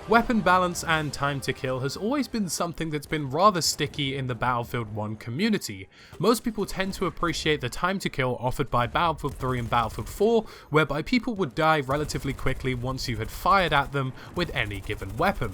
Weapon balance and time to kill has always been something that's been rather sticky in the Battlefield 1 community. Most people tend to appreciate the time to kill offered by Battlefield 3 and Battlefield 4, whereby people would die relatively quickly once you had fired at them with any given weapon.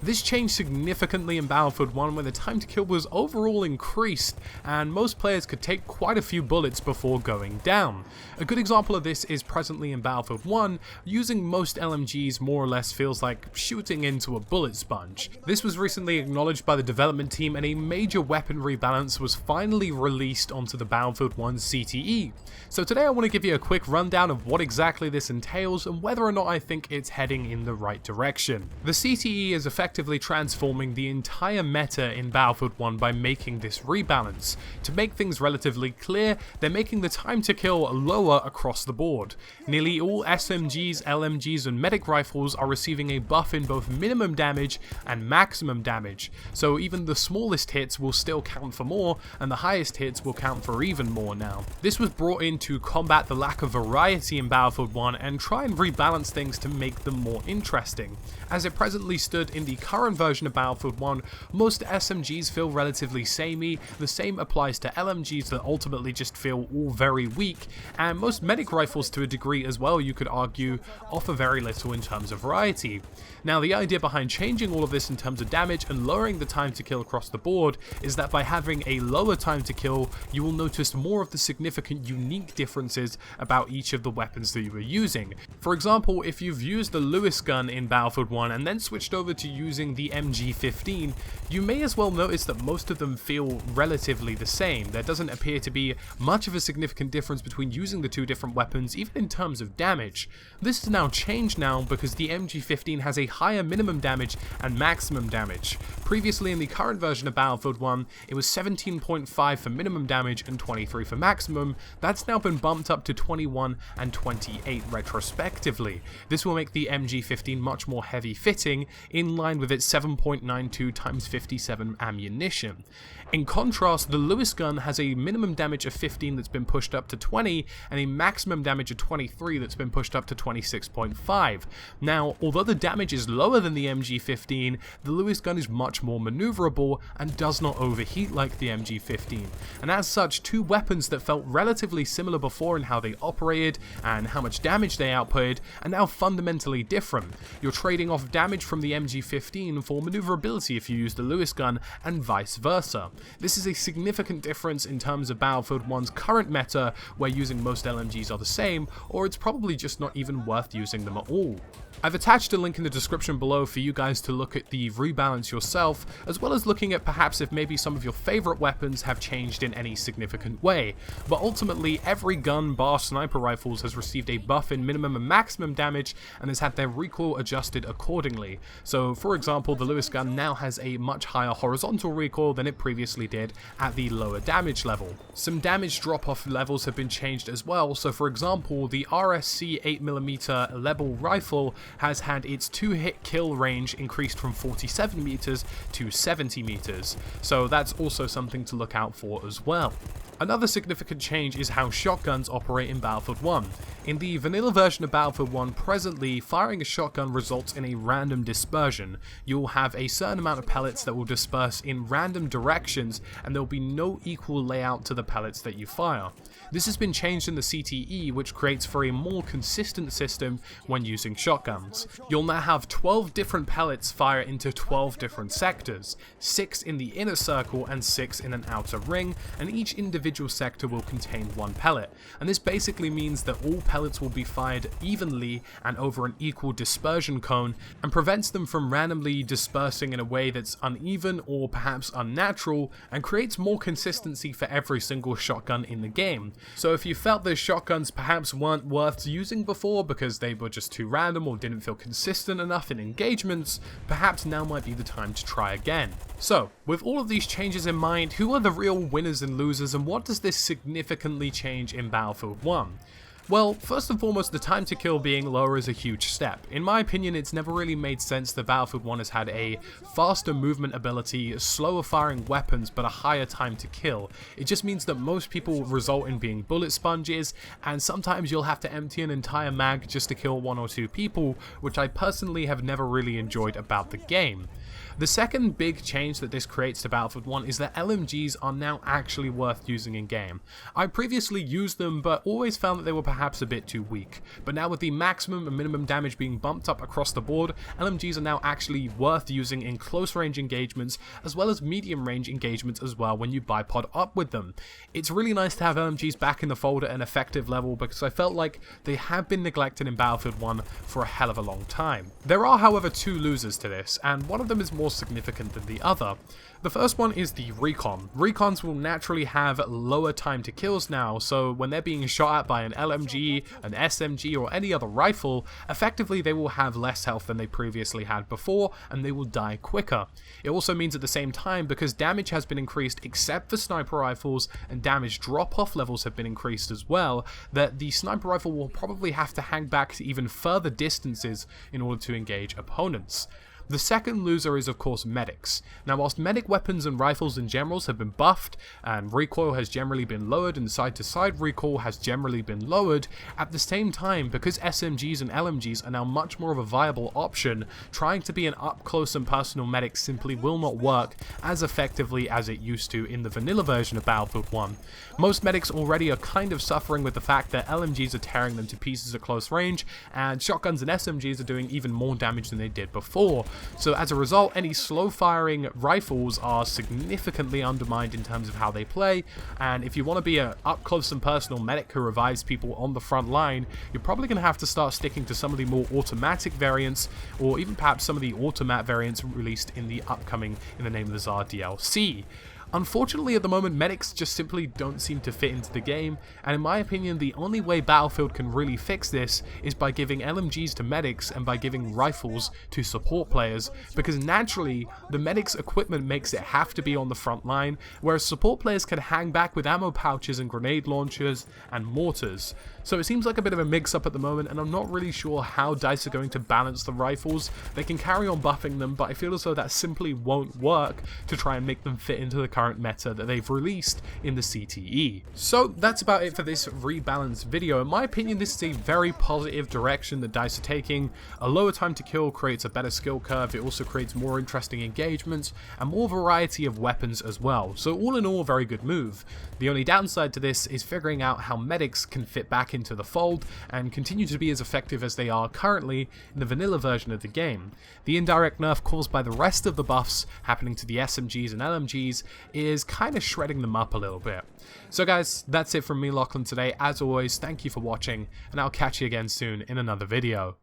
This changed significantly in Battlefield 1 when the time to kill was overall increased and most players could take quite a few bullets before going down. A good example of this is presently in Battlefield 1, using most LMGs more or less feels like shooting into a bullet sponge. This was recently acknowledged by the development team and a major weapon rebalance was finally released onto the Battlefield 1 CTE. So today I want to give you a quick rundown of what exactly this entails and whether or not I think it's heading in the right direction. The CTE is effectively transforming the entire meta in Battlefield 1 by making this rebalance. To make things relatively clear, they're making the time to kill lower across the board. Nearly all SMGs, LMGs and medic rifles are receiving a buff in both minimum damage and maximum damage, so even the smallest hits will still count for more and the highest hits will count for even more now. This was brought in to combat the lack of variety in Battlefield 1 and try and rebalance things to make them more interesting. As it presently stood in the current version of Battlefield 1, most SMGs feel relatively samey, the same applies to LMGs that ultimately just feel all very weak, and most medic rifles to a degree as well, you could argue, offer very little in terms of variety. Now the idea behind changing all of this in terms of damage and lowering the time to kill across the board is that by having a lower time to kill, you will notice more of the significant unique differences about each of the weapons that you are using. For example, if you've used the Lewis gun in Battlefield 1 and then switched over to using the MG15, you may as well notice that most of them feel relatively the same. There doesn't appear to be much of a significant difference between using the two different weapons, even in terms of damage. This has now changed now because the MG15 has a higher minimum damage and maximum damage. Previously in the current version of Battlefield 1, it was 17.5 for minimum damage and 23 for maximum. That's now been bumped up to 21 and 28 retrospectively. This will make the MG15 much more heavy fitting, in line with its 7.92 x 57 ammunition. In contrast, the Lewis gun has a minimum damage of 15 that's been pushed up to 20, and a maximum damage of 23 that's been pushed up to 26.5. Now, although the damage is lower than the MG15, the Lewis gun is much more maneuverable and does not overheat like the MG15. And as such, two weapons that felt relatively similar before in how they operated and how much damage they outputted are now fundamentally different. You're trading off damage from the MG15 for maneuverability if you use the Lewis gun, and vice versa. This is a significant difference in terms of Battlefield 1's current meta, where using most LMGs are the same, or it's probably just not even worth using them at all. I've attached a link in the description below for you guys to look at the rebalance yourself, as well as looking at perhaps if maybe some of your favorite weapons have changed in any significant way. But ultimately, every gun bar sniper rifles has received a buff in minimum and maximum damage and has had their recoil adjusted accordingly. So for example, the Lewis gun now has a much higher horizontal recoil than it previously did at the lower damage level. Some damage drop-off levels have been changed as well, so for example, the RSC 8mm Lebel rifle has had its 2-hit kill range increased from 47 meters to 70 meters, so that's also something to look out for as well. Another significant change is how shotguns operate in Battlefield 1. In the vanilla version of Battlefield 1, presently, firing a shotgun results in a random dispersion. You'll have a certain amount of pellets that will disperse in random directions, and there will be no equal layout to the pellets that you fire. This has been changed in the CTE, which creates for a more consistent system when using shotguns. You'll now have 12 different pellets fire into 12 different sectors, 6 in the inner circle and 6 in an outer ring, and each individual sector will contain one pellet. And this basically means that all pellets will be fired evenly and over an equal dispersion cone, and prevents them from randomly dispersing in a way that's uneven or perhaps unnatural, and creates more consistency for every single shotgun in the game. So if you felt those shotguns perhaps weren't worth using before because they were just too random or didn't feel consistent enough in engagements, perhaps now might be the time to try again. So, with all of these changes in mind, who are the real winners and losers, and what does this significantly change in Battlefield 1? Well, first and foremost, the time to kill being lower is a huge step. In my opinion, it's never really made sense that Battlefield 1 has had a faster movement ability, slower firing weapons, but a higher time to kill. It just means that most people result in being bullet sponges, and sometimes you'll have to empty an entire mag just to kill 1 or 2 people, which I personally have never really enjoyed about the game. The second big change that this creates to Battlefield 1 is that LMGs are now actually worth using in game. I previously used them, but always found that they were perhaps a bit too weak. But now with the maximum and minimum damage being bumped up across the board, LMGs are now actually worth using in close range engagements, as well as medium range engagements as well when you bipod up with them. It's really nice to have LMGs back in the fold at an effective level, because I felt like they have been neglected in Battlefield 1 for a hell of a long time. There are, however, 2 losers to this, and one of them is more significant than the other. The first one is the recon. Recons will naturally have lower time to kills now, so when they're being shot at by an LMG, an SMG, or any other rifle, effectively they will have less health than they previously had before, and they will die quicker. It also means at the same time, because damage has been increased except for sniper rifles, and damage drop-off levels have been increased as well, that the sniper rifle will probably have to hang back to even further distances in order to engage opponents. The second loser is of course medics. Now whilst medic weapons and rifles in general have been buffed, and recoil has generally been lowered and side to side recoil has generally been lowered, at the same time, because SMGs and LMGs are now much more of a viable option, trying to be an up close and personal medic simply will not work as effectively as it used to in the vanilla version of Battlefield 1. Most medics already are kind of suffering with the fact that LMGs are tearing them to pieces at close range, and shotguns and SMGs are doing even more damage than they did before. So as a result, any slow firing rifles are significantly undermined in terms of how they play, and if you want to be an up close and personal medic who revives people on the front line, you're probably going to have to start sticking to some of the more automatic variants, or even perhaps some of the automat variants released in the upcoming In the Name of the Tsar DLC. Unfortunately, at the moment, medics just simply don't seem to fit into the game, and in my opinion, the only way Battlefield can really fix this is by giving LMGs to medics and by giving rifles to support players, because naturally, the medics' equipment makes it have to be on the front line, whereas support players can hang back with ammo pouches and grenade launchers and mortars. So it seems like a bit of a mix-up at the moment, and I'm not really sure how DICE are going to balance the rifles. They can carry on buffing them, but I feel as though that simply won't work to try and make them fit into the current meta that they've released in the CTE. So that's about it for this rebalanced video. In my opinion, this is a very positive direction that DICE are taking. A lower time to kill creates a better skill curve, it also creates more interesting engagements, and more variety of weapons as well. So all in all, a very good move. The only downside to this is figuring out how medics can fit back into the fold and continue to be as effective as they are currently in the vanilla version of the game. The indirect nerf caused by the rest of the buffs happening to the SMGs and LMGs is kind of shredding them up a little bit. So guys, that's it from me, Lachlan, today. As always, thank you for watching, and I'll catch you again soon in another video.